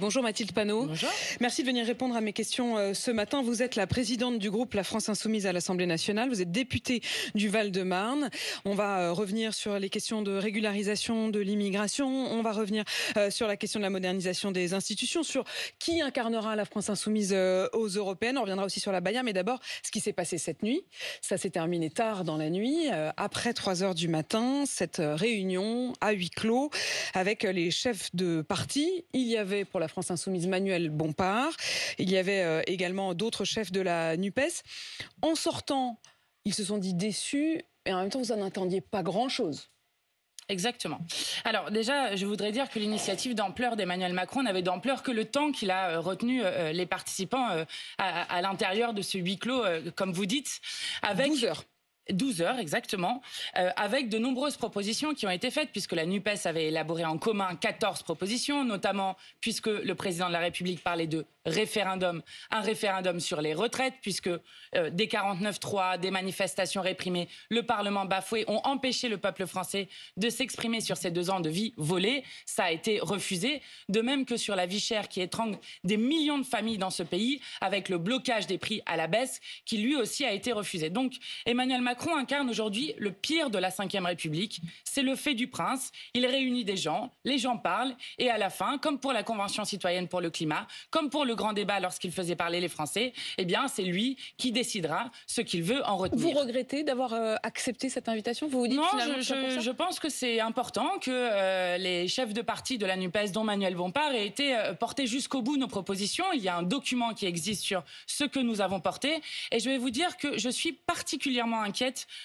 Bonjour Mathilde Panot. Bonjour. Merci de venir répondre à mes questions ce matin. Vous êtes la présidente du groupe La France Insoumise à l'Assemblée nationale. Vous êtes députée du Val-de-Marne. On va revenir sur les questions de régularisation de l'immigration. On va revenir sur la question de la modernisation des institutions, sur qui incarnera la France Insoumise aux Européennes. On reviendra aussi sur la Baïa. Mais d'abord, ce qui s'est passé cette nuit. Ça s'est terminé tard dans la nuit, après 3 heures du matin. Cette réunion à huis clos avec les chefs de parti. Il y avait pour la France Insoumise Manuel Bompard. Il y avait également d'autres chefs de la NUPES. En sortant, ils se sont dit déçus et en même temps, vous n'en attendiez pas grand-chose. Exactement. Alors déjà, je voudrais dire que l'initiative d'ampleur d'Emmanuel Macron n'avait d'ampleur que le temps qu'il a retenu les participants à l'intérieur de ce huis clos, comme vous dites, avec 12 heures. 12 heures, exactement, avec de nombreuses propositions qui ont été faites, puisque la NUPES avait élaboré en commun 14 propositions, notamment puisque le président de la République parlait de référendum, un référendum sur les retraites, puisque des 49-3, des manifestations réprimées, le Parlement bafoué ont empêché le peuple français de s'exprimer sur ces 2 ans de vie volée. Ça a été refusé, de même que sur la vie chère qui étrangle des millions de familles dans ce pays, avec le blocage des prix à la baisse, qui lui aussi a été refusé. Donc Emmanuel Macron incarne aujourd'hui le pire de la Ve République. C'est le fait du prince. Il réunit des gens, les gens parlent, et à la fin, comme pour la Convention citoyenne pour le climat, comme pour le grand débat lorsqu'il faisait parler les Français, eh bien c'est lui qui décidera ce qu'il veut en retenir. Vous regrettez d'avoir accepté cette invitation? Vous vous dites non, je pense que c'est important que les chefs de parti de la NUPES, dont Manuel Bompard, aient été portés jusqu'au bout nos propositions. Il y a un document qui existe sur ce que nous avons porté, et je vais vous dire que je suis particulièrement inquiète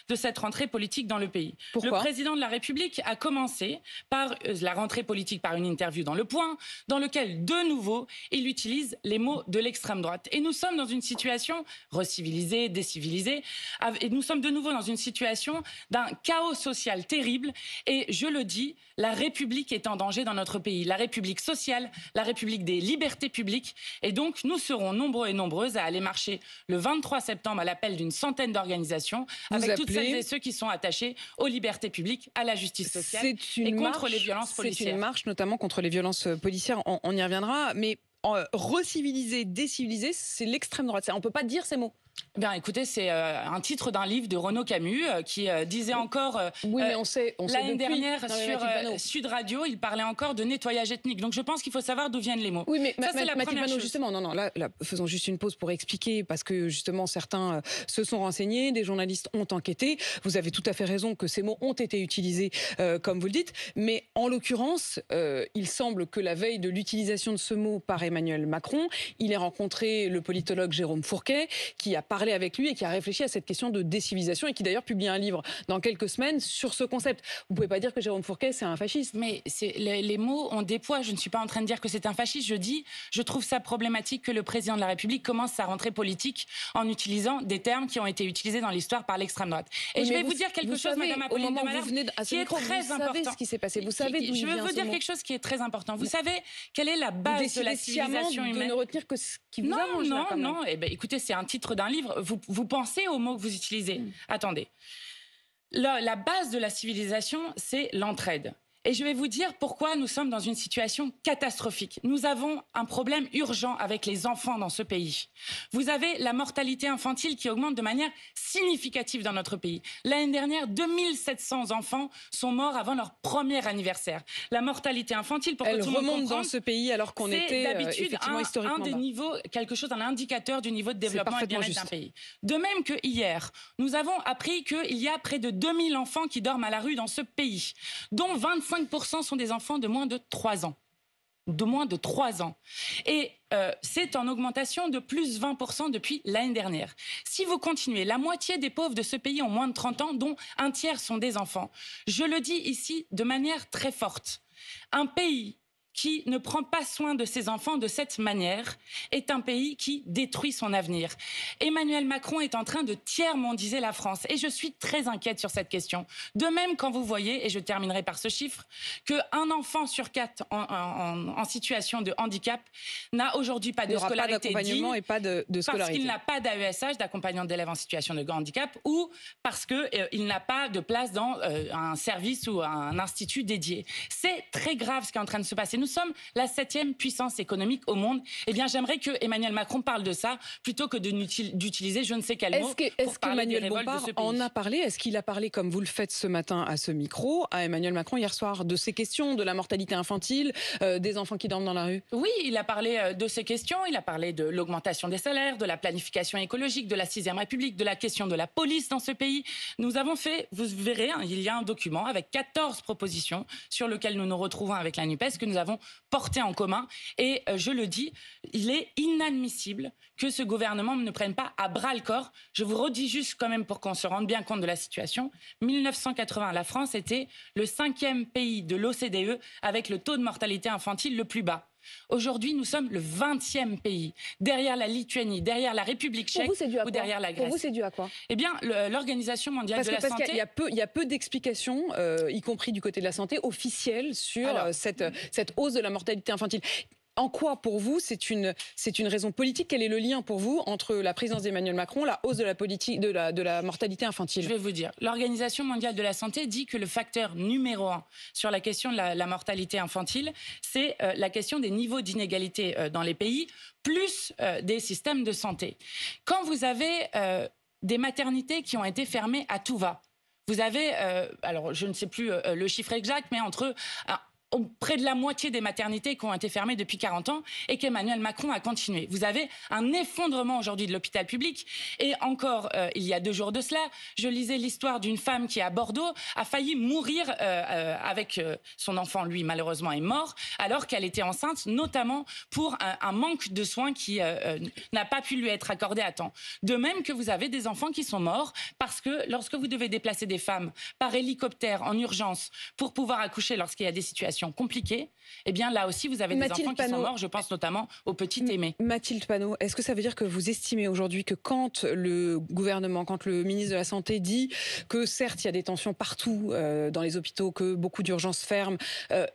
de cette rentrée politique dans le pays. Pourquoi ? Le président de la République a commencé par la rentrée politique par une interview dans Le Point, dans lequel, de nouveau, il utilise les mots de l'extrême droite. Et nous sommes dans une situation recivilisée, décivilisée, et nous sommes de nouveau dans une situation d'un chaos social terrible. Et je le dis, la République est en danger dans notre pays. La République sociale, la République des libertés publiques. Et donc, nous serons nombreux et nombreuses à aller marcher le 23 septembre à l'appel d'une centaine d'organisations, avec toutes celles et ceux qui sont attachés aux libertés publiques, à la justice sociale et contre les violences policières. C'est une marche notamment contre les violences policières, on y reviendra, mais reciviliser, déciviliser, c'est l'extrême droite. On ne peut pas dire ces mots. Bien, écoutez, c'est un titre d'un livre de Renaud Camus qui disait encore oui, mais on sait l'année depuis dernière sur Sud Radio, il parlait encore de nettoyage ethnique. Donc je pense qu'il faut savoir d'où viennent les mots. Oui, mais ça c'est la première chose. Justement, non, là, faisons juste une pause pour expliquer, parce que justement certains se sont renseignés, des journalistes ont enquêté. Vous avez tout à fait raison que ces mots ont été utilisés, comme vous le dites, mais en l'occurrence, il semble que la veille de l'utilisation de ce mot par Emmanuel Macron, il ait rencontré le politologue Jérôme Fourquet, qui a parlé avec lui et qui a réfléchi à cette question de décivilisation et qui d'ailleurs publie un livre dans quelques semaines sur ce concept. Vous ne pouvez pas dire que Jérôme Fourquet c'est un fasciste. Mais les mots ont des poids. Je ne suis pas en train de dire que c'est un fasciste. Je trouve ça problématique que le président de la République commence sa rentrée politique en utilisant des termes qui ont été utilisés dans l'histoire par l'extrême droite. Et je vais vous dire quelque chose, Madame Apolline de Malherbe, qui est très important. Vous savez ce qui s'est passé. Vous savez d'où il vient ce mot. Je veux vous dire quelque chose qui est très important. Vous savez quelle est la base de la civilisation humaine? De ne retenir que ce qui vous arrange. Non. Eh ben, écoutez, c'est un titre d'un livre. Vous pensez aux mots que vous utilisez. Attendez. La base de la civilisation, c'est l'entraide. Et je vais vous dire pourquoi nous sommes dans une situation catastrophique. Nous avons un problème urgent avec les enfants dans ce pays. Vous avez la mortalité infantile qui augmente de manière significative dans notre pays. L'année dernière, 2700 enfants sont morts avant leur premier anniversaire. La mortalité infantile, pour que tout le monde comprenne, dans ce pays alors qu'on était d'habitude historiquement un des niveaux, quelque chose, un indicateur du niveau de développement et de bien-être d'un pays. De même que hier, nous avons appris qu'il y a près de 2000 enfants qui dorment à la rue dans ce pays, dont 25% sont des enfants de moins de 3 ans. De moins de 3 ans. Et c'est en augmentation de plus 20% depuis l'année dernière. Si vous continuez, la moitié des pauvres de ce pays ont moins de 30 ans, dont un tiers sont des enfants. Je le dis ici de manière très forte. Un pays qui ne prend pas soin de ses enfants de cette manière est un pays qui détruit son avenir. Emmanuel Macron est en train de tiers-mondiser la France et je suis très inquiète sur cette question. De même quand vous voyez, et je terminerai par ce chiffre, qu'un enfant sur 4 en situation de handicap n'a aujourd'hui pas de scolarité digne, et pas de scolarité. Parce qu'il n'a pas d'AESH, d'accompagnant d'élèves en situation de handicap, ou parce qu'il n'a pas de place dans un service ou un institut dédié. C'est très grave ce qui est en train de se passer. Nous sommes la 7e puissance économique au monde. Eh bien, j'aimerais que Emmanuel Macron parle de ça plutôt que d'utiliser je ne sais quel mot pour parler des révoltes de ce pays. En a parlé? Est-ce qu'il a parlé, comme vous le faites ce matin à ce micro, à Emmanuel Macron hier soir, de ces questions, de la mortalité infantile, des enfants qui dorment dans la rue? Oui, il a parlé de ces questions. Il a parlé de l'augmentation des salaires, de la planification écologique, de la 6e République, de la question de la police dans ce pays. Nous avons fait, vous verrez, il y a un document avec 14 propositions sur lequel nous nous retrouvons avec la NUPES, que nous avons porté en commun. Et je le dis, il est inadmissible que ce gouvernement ne prenne pas à bras le corps. Je vous redis juste quand même pour qu'on se rende bien compte de la situation. 1980, la France était le 5e pays de l'OCDE avec le taux de mortalité infantile le plus bas. Aujourd'hui, nous sommes le 20e pays, derrière la Lituanie, derrière la République tchèque ou derrière la Grèce. Pour vous, c'est dû à quoi? Eh bien, l'Organisation mondiale de la santé... Parce qu'il y a peu d'explications, y compris du côté de la santé, officielles sur cette hausse de la mortalité infantile. En quoi, pour vous, c'est une raison politique? Quel est le lien pour vous entre la présidence d'Emmanuel Macron, la hausse de la mortalité infantile? Je vais vous dire. L'Organisation mondiale de la santé dit que le facteur numéro 1 sur la question de la mortalité infantile, c'est la question des niveaux d'inégalité dans les pays, plus des systèmes de santé. Quand vous avez des maternités qui ont été fermées à tout va, vous avez, alors je ne sais plus le chiffre exact, mais entre... près de la moitié des maternités qui ont été fermées depuis 40 ans et qu'Emmanuel Macron a continué. Vous avez un effondrement aujourd'hui de l'hôpital public. Et encore, il y a 2 jours de cela, je lisais l'histoire d'une femme qui, à Bordeaux, a failli mourir avec son enfant, lui, malheureusement, est mort, alors qu'elle était enceinte, notamment pour un manque de soins qui n'a pas pu lui être accordé à temps. De même que vous avez des enfants qui sont morts parce que lorsque vous devez déplacer des femmes par hélicoptère en urgence pour pouvoir accoucher lorsqu'il y a des situations compliquées, eh bien là aussi vous avez des enfants qui sont morts, je pense notamment au petit Aimé. Mathilde Panot, est-ce que ça veut dire que vous estimez aujourd'hui que quand le gouvernement, quand le ministre de la Santé dit que certes il y a des tensions partout dans les hôpitaux, que beaucoup d'urgences ferment,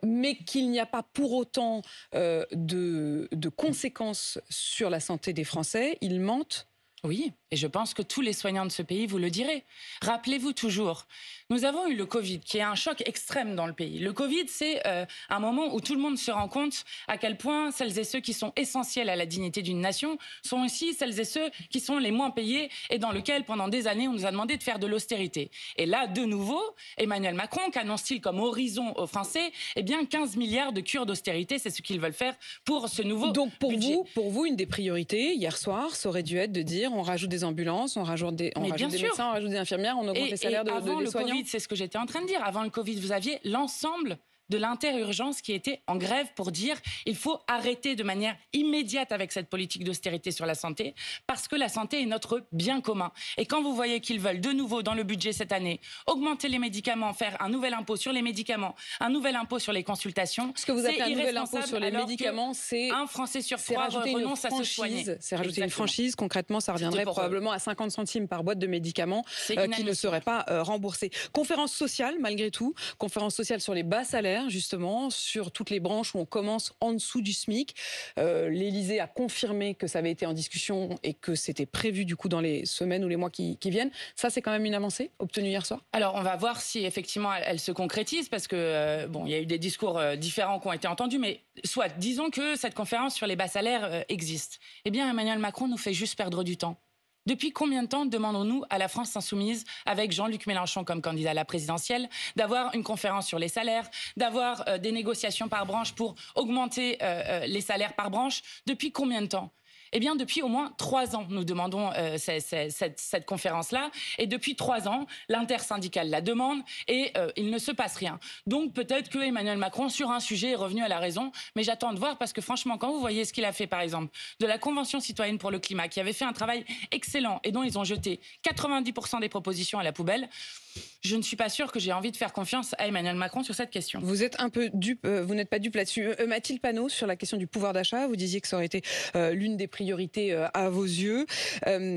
mais qu'il n'y a pas pour autant de conséquences sur la santé des Français, ils mentent? Oui, et je pense que tous les soignants de ce pays vous le diraient. Rappelez-vous toujours, nous avons eu le Covid, qui est un choc extrême dans le pays. Le Covid, c'est un moment où tout le monde se rend compte à quel point celles et ceux qui sont essentiels à la dignité d'une nation sont aussi celles et ceux qui sont les moins payés et dans lequel, pendant des années, on nous a demandé de faire de l'austérité. Et là, de nouveau, Emmanuel Macron, qu'annonce-t-il comme horizon aux Français? Eh bien, 15 milliards de cures d'austérité, c'est ce qu'ils veulent faire pour ce nouveau budget. Donc, pour vous, une des priorités, hier soir, ça aurait dû être de dire on rajoute des ambulances, on rajoute des médecins, on rajoute des infirmières, on augmente les salaires des soignants. Covid, c'est ce que j'étais en train de dire. Avant le Covid, vous aviez l'ensemble de l'interurgence qui était en grève pour dire il faut arrêter de manière immédiate avec cette politique d'austérité sur la santé parce que la santé est notre bien commun. Et quand vous voyez qu'ils veulent de nouveau dans le budget cette année augmenter les médicaments, faire un nouvel impôt sur les médicaments, un nouvel impôt sur les consultations, ce que vous appelez un nouvel impôt sur les médicaments, c'est un Français sur 3 renonce à se soigner. C'est rajouter une franchise. Concrètement, ça reviendrait probablement à 50 centimes par boîte de médicaments qui ne seraient pas remboursés. Conférence sociale, malgré tout, conférence sociale sur les bas salaires, justement, sur toutes les branches où on commence en dessous du SMIC. L'Élysée a confirmé que ça avait été en discussion et que c'était prévu du coup dans les semaines ou les mois qui viennent. Ça, c'est quand même une avancée obtenue hier soir? Alors, on va voir si effectivement elle se concrétise parce que il y a eu des discours différents qui ont été entendus, mais soit, disons que cette conférence sur les bas salaires existe. Eh bien, Emmanuel Macron nous fait juste perdre du temps. Depuis combien de temps demandons-nous à la France insoumise, avec Jean-Luc Mélenchon comme candidat à la présidentielle, d'avoir une conférence sur les salaires, d'avoir des négociations par branche pour augmenter les salaires par branche? Depuis combien de temps? Eh bien, depuis au moins 3 ans, nous demandons cette conférence-là. Et depuis 3 ans, l'intersyndicale la demande et il ne se passe rien. Donc, peut-être que Emmanuel Macron, sur un sujet, est revenu à la raison. Mais j'attends de voir parce que, franchement, quand vous voyez ce qu'il a fait, par exemple, de la Convention citoyenne pour le climat, qui avait fait un travail excellent et dont ils ont jeté 90% des propositions à la poubelle, je ne suis pas sûre que j'ai envie de faire confiance à Emmanuel Macron sur cette question. Vous êtes un peu dupe, vous n'êtes pas dupe là-dessus. Mathilde Panot, sur la question du pouvoir d'achat, vous disiez que ça aurait été l'une des priorités à vos yeux.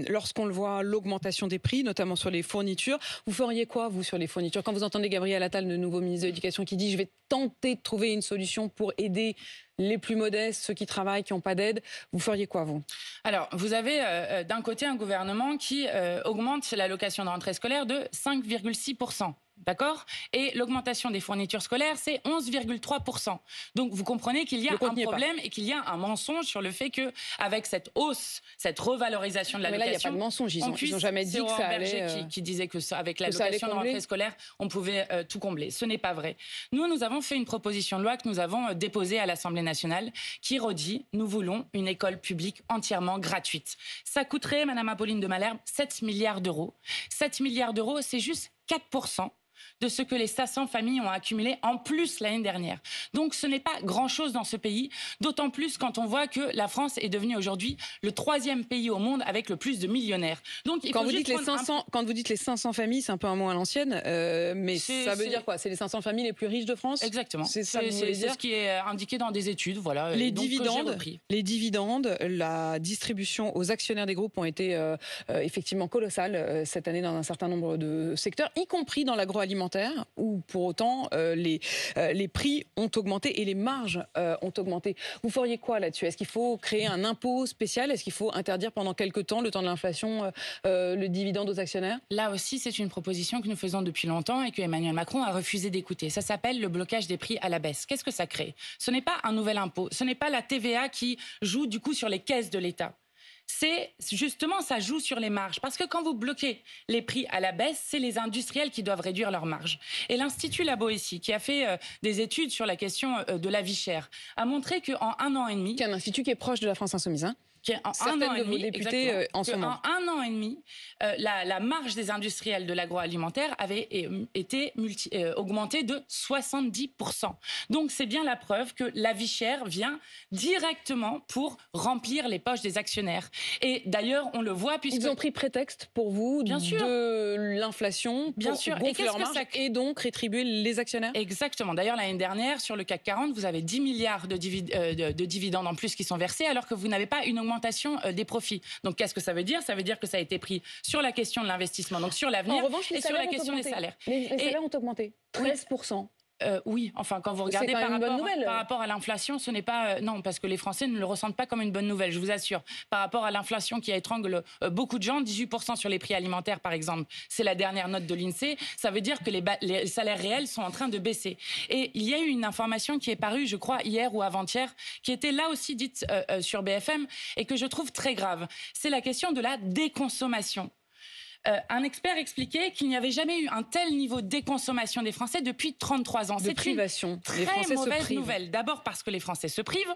Lorsqu'on le voit, l'augmentation des prix, notamment sur les fournitures, vous feriez quoi, vous, sur les fournitures? Quand vous entendez Gabriel Attal, le nouveau ministre de l'Éducation, qui dit « je vais tenter de trouver une solution pour aider les plus modestes, ceux qui travaillent, qui n'ont pas d'aide », vous feriez quoi, vous? Alors, vous avez d'un côté un gouvernement qui augmente l'allocation de rentrée scolaire de 5,6%. D'accord? Et l'augmentation des fournitures scolaires, c'est 11,3%. Donc vous comprenez qu'il y a un problème et qu'il y a un mensonge sur le fait qu'avec cette hausse, cette revalorisation de l'allocation... Mais là, il n'y a pas de mensonge. Ils n'ont jamais dit que ça allait... qui disait qu'avec l'allocation de rentrée scolaire, on pouvait tout combler. Ce n'est pas vrai. Nous avons fait une proposition de loi que nous avons déposée à l'Assemblée nationale qui redit, nous voulons une école publique entièrement gratuite. Ça coûterait, Madame Apolline de Malherbe, 7 milliards d'euros. 7 milliards d'euros, c'est juste 4% de ce que les 500 familles ont accumulé en plus l'année dernière. Donc ce n'est pas grand-chose dans ce pays, d'autant plus quand on voit que la France est devenue aujourd'hui le 3e pays au monde avec le plus de millionnaires. Donc, quand vous dites les 500 familles, c'est un peu un mot à l'ancienne, mais ça veut dire quoi? C'est les 500 familles les plus riches de France? Exactement. C'est ça que vous voulez dire? Ce qui est indiqué dans des études. Voilà, les dividendes, la distribution aux actionnaires des groupes ont été effectivement colossales cette année dans un certain nombre de secteurs, y compris dans l'agroalimentaire, où pour autant les prix ont augmenté et les marges ont augmenté. Vous feriez quoi là-dessus? Est-ce qu'il faut créer un impôt spécial? Est-ce qu'il faut interdire pendant quelque temps, le temps de l'inflation, le dividende aux actionnaires? Là aussi, c'est une proposition que nous faisons depuis longtemps et que Emmanuel Macron a refusé d'écouter. Ça s'appelle le blocage des prix à la baisse. Qu'est-ce que ça crée? Ce n'est pas un nouvel impôt, ce n'est pas la TVA qui joue du coup sur les caisses de l'État. C'est justement, ça joue sur les marges. Parce que quand vous bloquez les prix à la baisse, c'est les industriels qui doivent réduire leurs marges. Et l'Institut La Boétie, qui a fait des études sur la question de la vie chère, a montré qu'en 1 an et demi... C'est un institut qui est proche de la France Insoumise, hein? Certaines de vos députés en ce moment. En 1 an et demi, la marge des industriels de l'agroalimentaire avait été augmentée de 70%. Donc c'est bien la preuve que la vie chère vient directement pour remplir les poches des actionnaires. Et d'ailleurs, on le voit puisque... Ils ont pris prétexte pour vous de l'inflation pour gonfler leur marge et donc rétribuer les actionnaires? Exactement. D'ailleurs, l'année dernière, sur le CAC 40, vous avez 10 milliards de dividendes en plus qui sont versés alors que vous n'avez pas une augmentation des profits. Donc qu'est-ce que ça veut dire? Ça veut dire que ça a été pris sur la question de l'investissement, donc sur l'avenir, et sur la question des salaires. Les salaires ont augmenté 13%. Oui, enfin quand vous regardez par rapport à l'inflation, ce n'est pas... non, parce que les Français ne le ressentent pas comme une bonne nouvelle, je vous assure. Par rapport à l'inflation qui étrangle beaucoup de gens, 18% sur les prix alimentaires par exemple, c'est la dernière note de l'INSEE, ça veut dire que les salaires réels sont en train de baisser. Et il y a eu une information qui est parue, je crois, hier ou avant-hier, qui était là aussi dite sur BFM et que je trouve très grave. C'est la question de la déconsommation. Un expert expliquait qu'il n'y avait jamais eu un tel niveau de déconsommation des Français depuis 33 ans. C'est une très mauvaise nouvelle. D'abord parce que les Français se privent,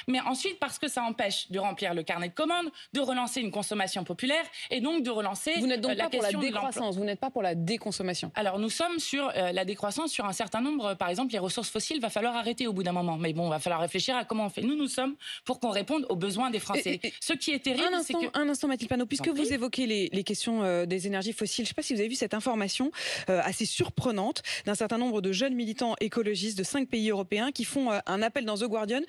mais ensuite parce que ça empêche de remplir le carnet de commandes, de relancer une consommation populaire et donc de relancer Vous n'êtes donc la pas pour la question de décroissance, vous n'êtes pas pour la déconsommation. Alors nous sommes sur la décroissance sur un certain nombre, par exemple les ressources fossiles, va falloir arrêter au bout d'un moment. Mais bon, va falloir réfléchir à comment on fait. Nous sommes pour qu'on réponde aux besoins des Français. Ce qui est terrible, c'est que... Un instant, Mathilde Panot, puisque vous évoquez les questions des énergies fossiles, je ne sais pas si vous avez vu cette information assez surprenante d'un certain nombre de jeunes militants écologistes de 5 pays européens qui font un appel dans The Guardian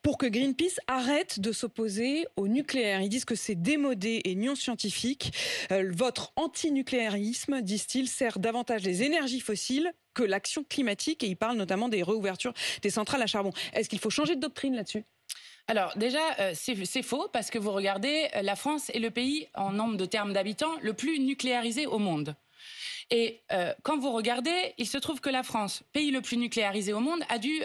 pour que Greenpeace arrête de s'opposer au nucléaire. Ils disent que c'est démodé et non scientifique. Votre antinucléarisme, disent-ils, sert davantage les énergies fossiles que l'action climatique, et ils parlent notamment des réouvertures des centrales à charbon. Est-ce qu'il faut changer de doctrine là-dessus ? Alors déjà, c'est faux parce que vous regardez, la France est le pays en nombre de termes d'habitants le plus nucléarisé au monde. Et quand vous regardez, il se trouve que la France, pays le plus nucléarisé au monde, a dû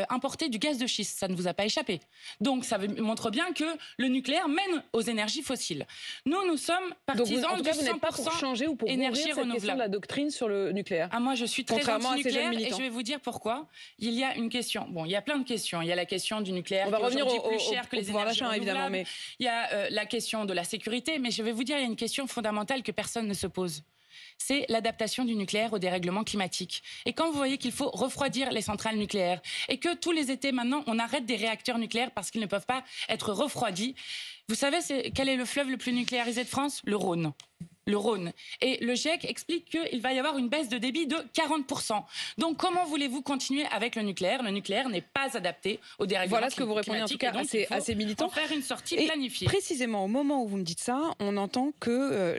importer du gaz de schiste. Ça ne vous a pas échappé. Donc ça montre bien que le nucléaire mène aux énergies fossiles. Nous sommes partisans de 100% changer ou pour énergie renouvelable. De la doctrine sur le nucléaire. Ah, moi, je suis très anti-nucléaire et je vais vous dire pourquoi. Il y a une question. Bon, il y a plein de questions. Il y a la question du nucléaire qui est aujourd'hui plus cher que les énergies renouvelables. Évidemment, mais... Il y a la question de la sécurité. Mais je vais vous dire, il y a une question fondamentale que personne ne se pose. C'est l'adaptation du nucléaire au dérèglement climatique. Et quand vous voyez qu'il faut refroidir les centrales nucléaires et que tous les étés maintenant on arrête des réacteurs nucléaires parce qu'ils ne peuvent pas être refroidis, vous savez quel est le fleuve le plus nucléarisé de France ? Le Rhône. Le Rhône. Et le GIEC explique qu'il va y avoir une baisse de débit de 40%. Donc comment voulez-vous continuer avec le nucléaire ? Le nucléaire n'est pas adapté au dérèglement climatique. Voilà ce que vous répondez en tout cas à ces militants. En faire une sortie planifiée. Précisément au moment où vous me dites ça, on entend que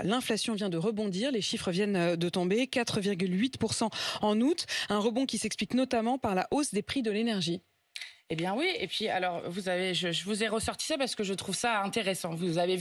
l'inflation vient de rebondir, les chiffres viennent de tomber, 4,8% en août, un rebond qui s'explique notamment par la hausse des prix de l'énergie. Eh bien oui, et puis alors je vous ai ressorti ça parce que je trouve ça intéressant. Vous avez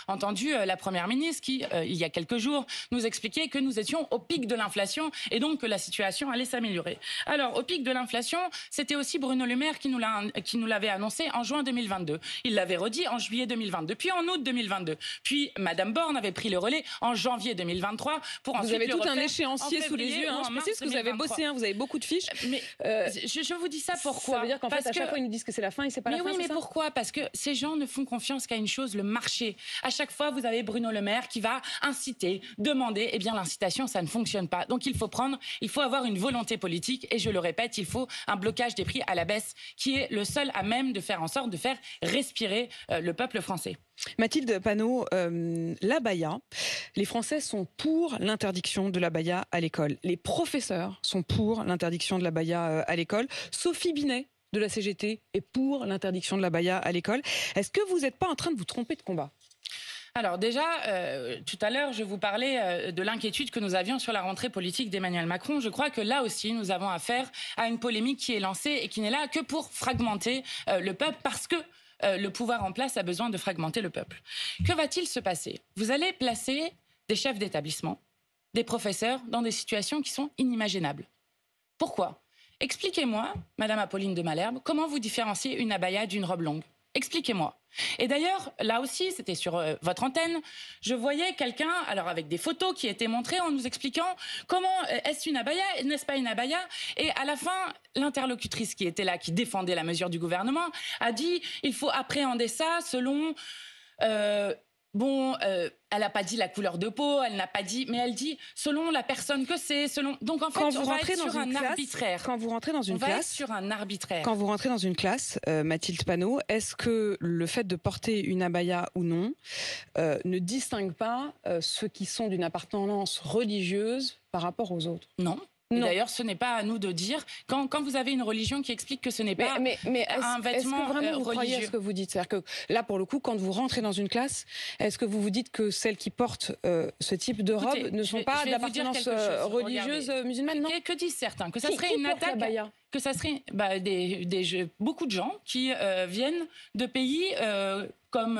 entendu la Première ministre qui, il y a quelques jours, nous expliquait que nous étions au pic de l'inflation et donc que la situation allait s'améliorer. Alors au pic de l'inflation, c'était aussi Bruno Le Maire qui nous l'avait annoncé en juin 2022. Il l'avait redit en juillet 2022, puis en août 2022. Puis Madame Borne avait pris le relais en janvier 2023 pour ensuite vous avez le tout refaire un échéancier sous les yeux. Je précise que vous avez bossé, vous avez beaucoup de fiches. Mais je vous dis ça pourquoi? Ça veut dire qu'en fait, à chaque fois, ils nous disent que c'est la fin et c'est pas la fin. Oui, mais pourquoi? Parce que ces gens ne font confiance qu'à une chose, le marché. À chaque fois, vous avez Bruno Le Maire qui va inciter, demander. Eh bien, l'incitation, ça ne fonctionne pas. Donc, il faut avoir une volonté politique. Et je le répète, il faut un blocage des prix à la baisse qui est le seul à même de faire en sorte de faire respirer le peuple français. Mathilde Panot, l'abaya, les Français sont pour l'interdiction de l'abaya à l'école. Les professeurs sont pour l'interdiction de l'abaya à l'école. Sophie Binet de la CGT est pour l'interdiction de l'abaya à l'école. Est-ce que vous n'êtes pas en train de vous tromper de combat ? Alors déjà, tout à l'heure, je vous parlais de l'inquiétude que nous avions sur la rentrée politique d'Emmanuel Macron. Je crois que là aussi, nous avons affaire à une polémique qui est lancée et qui n'est là que pour fragmenter le peuple parce que le pouvoir en place a besoin de fragmenter le peuple. Que va-t-il se passer? Vous allez placer des chefs d'établissement, des professeurs dans des situations qui sont inimaginables. Pourquoi? Expliquez-moi, Madame Apolline de Malherbe, comment vous différenciez une abaya d'une robe longue? Expliquez-moi. Et d'ailleurs, là aussi, c'était sur votre antenne, je voyais quelqu'un, alors avec des photos qui étaient montrées en nous expliquant comment est-ce une abaya, n'est-ce pas une abaya? Et à la fin, l'interlocutrice qui était là, qui défendait la mesure du gouvernement, a dit il faut appréhender ça selon... elle n'a pas dit la couleur de peau, elle n'a pas dit, mais elle dit selon la personne que c'est, selon. Donc en fait, on va être sur un arbitraire. Quand vous rentrez dans une classe, sur un arbitraire. Quand vous rentrez dans une classe, Mathilde Panot, est-ce que le fait de porter une abaya ou non ne distingue pas ceux qui sont d'une appartenance religieuse par rapport aux autres? Non. D'ailleurs, ce n'est pas à nous de dire. Quand vous avez une religion qui explique que ce n'est pas un vêtement est-ce que vraiment vous croyez à religieux. Ce que vous dites? C'est-à-dire que là, pour le coup, quand vous rentrez dans une classe, est-ce que vous vous dites que celles qui portent ce type de robe ne sont pas d'appartenance religieuse musulmane? Non. Que disent certains? Que ça serait une attaque. Que ça serait beaucoup de gens qui viennent de pays comme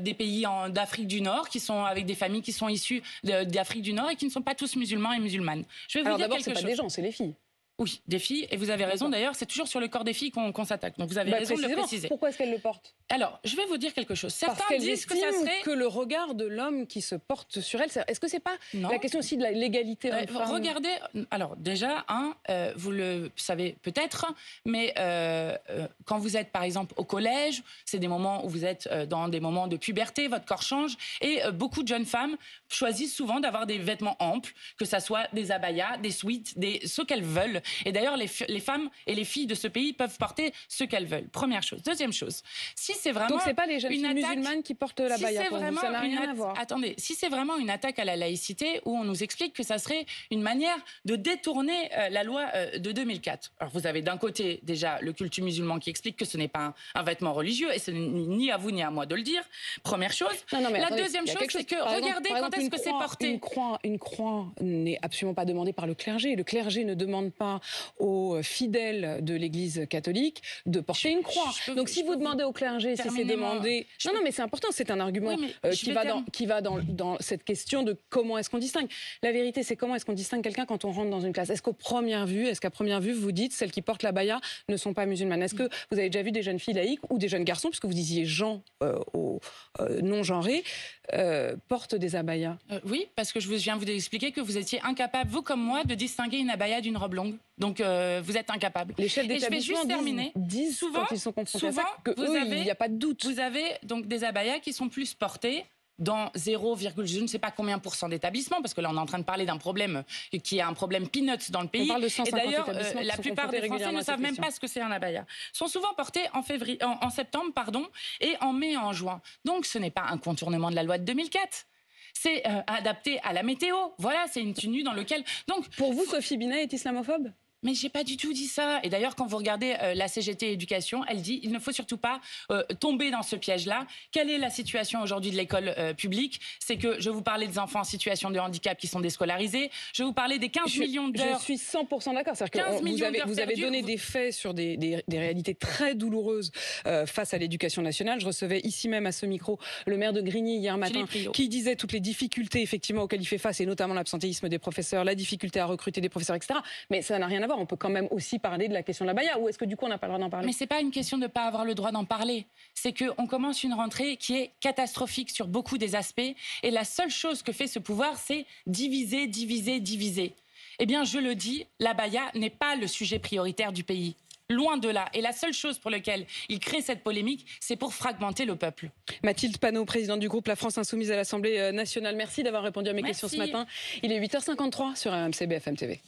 des pays d'Afrique du Nord, qui sont avec des familles qui sont issues d'Afrique du Nord et qui ne sont pas tous musulmans et musulmanes. Je vais vous dire quelque chose. Alors d'abord, c'est pas des gens, c'est les filles. Oui, des filles, et vous avez raison d'ailleurs, c'est toujours sur le corps des filles qu'on s'attaque. Donc vous avez raison de le préciser. Pourquoi est-ce qu'elles le portent? Alors, je vais vous dire quelque chose. Certains disent que ça serait que le regard de l'homme qui se porte sur elle. Est-ce que c'est pas la question aussi de la l'égalité homme-femme? Regardez, alors déjà, vous le savez peut-être, mais quand vous êtes par exemple au collège, c'est des moments où vous êtes dans des moments de puberté, votre corps change, et beaucoup de jeunes femmes choisissent souvent d'avoir des vêtements amples, que ça soit des abayas, des sweats, ce qu'elles veulent. Et d'ailleurs, les femmes et les filles de ce pays peuvent porter ce qu'elles veulent. Première chose. Deuxième chose, si c'est vraiment donc c'est pas les jeunes filles musulmanes qui portent l'abaya pour vous, ça n'a rien à voir. Attendez, si c'est vraiment une attaque à la laïcité où on nous explique que ça serait une manière de détourner la loi de 2004. Alors vous avez d'un côté déjà le culte musulman qui explique que ce n'est pas un vêtement religieux et ce n'est ni à vous ni à moi de le dire. Première chose. La deuxième chose, c'est que regardez quand est-ce que c'est porté. Une croix n'est absolument pas demandée par le clergé. Le clergé ne demande pas aux fidèles de l'Église catholique de porter une croix. Donc si vous demandez au clergé si c'est demandé... Non, mais c'est important, c'est un argument qui va dans cette question de comment est-ce qu'on distingue. La vérité, c'est comment est-ce qu'on distingue quelqu'un quand on rentre dans une classe? Est-ce qu'à première vue, vous dites celles qui portent l'abaya ne sont pas musulmanes? Est-ce que vous avez déjà vu des jeunes filles laïques ou des jeunes garçons, puisque vous disiez gens non-genrés, portent des abayas? Oui, parce que je viens vous expliquer que vous étiez incapable, vous comme moi, de distinguer une abaya d'une robe longue. Donc vous êtes incapable. Les chefs d'établissement disent souvent, quand ils sont confrontés à ça, il n'y a pas de doute. Vous avez donc des abayas qui sont plus portés dans 0, je ne sais pas combien % d'établissements, parce que là on est en train de parler d'un problème qui est un problème peanuts dans le pays. On parle de 150 et d'ailleurs, établissements la plupart des Français ne savent même pas ce que c'est un abaya. Sont souvent portés en septembre, et en mai et en juin. Donc ce n'est pas un contournement de la loi de 2004. C'est adapté à la météo. Voilà, c'est une tenue dans laquelle... Donc, pour vous, Sophie Binet est islamophobe? Mais j'ai pas du tout dit ça. Et d'ailleurs, quand vous regardez la CGT Éducation, elle dit il ne faut surtout pas tomber dans ce piège-là. Quelle est la situation aujourd'hui de l'école publique? C'est que je vous parlais des enfants en situation de handicap qui sont déscolarisés. Je vous parlais des 15 millions d'heures. Je suis 100% d'accord. Vous avez donné des faits sur des réalités très douloureuses face à l'éducation nationale. Je recevais ici même à ce micro le maire de Grigny hier matin qui disait toutes les difficultés effectivement auxquelles il fait face, et notamment l'absentéisme des professeurs, la difficulté à recruter des professeurs, etc. Mais ça n'a rien à voir. On peut quand même aussi parler de la question de la baya. Ou est-ce que du coup on n'a pas le droit d'en parler? Mais c'est pas une question de ne pas avoir le droit d'en parler. C'est qu'on commence une rentrée qui est catastrophique sur beaucoup des aspects. Et la seule chose que fait ce pouvoir, c'est diviser, diviser, diviser. Eh bien, je le dis, la baya n'est pas le sujet prioritaire du pays. Loin de là. Et la seule chose pour laquelle il crée cette polémique, c'est pour fragmenter le peuple. Mathilde Panot, présidente du groupe La France Insoumise à l'Assemblée nationale. Merci d'avoir répondu à mes questions ce matin. Il est 8h53 sur RMC BFM TV.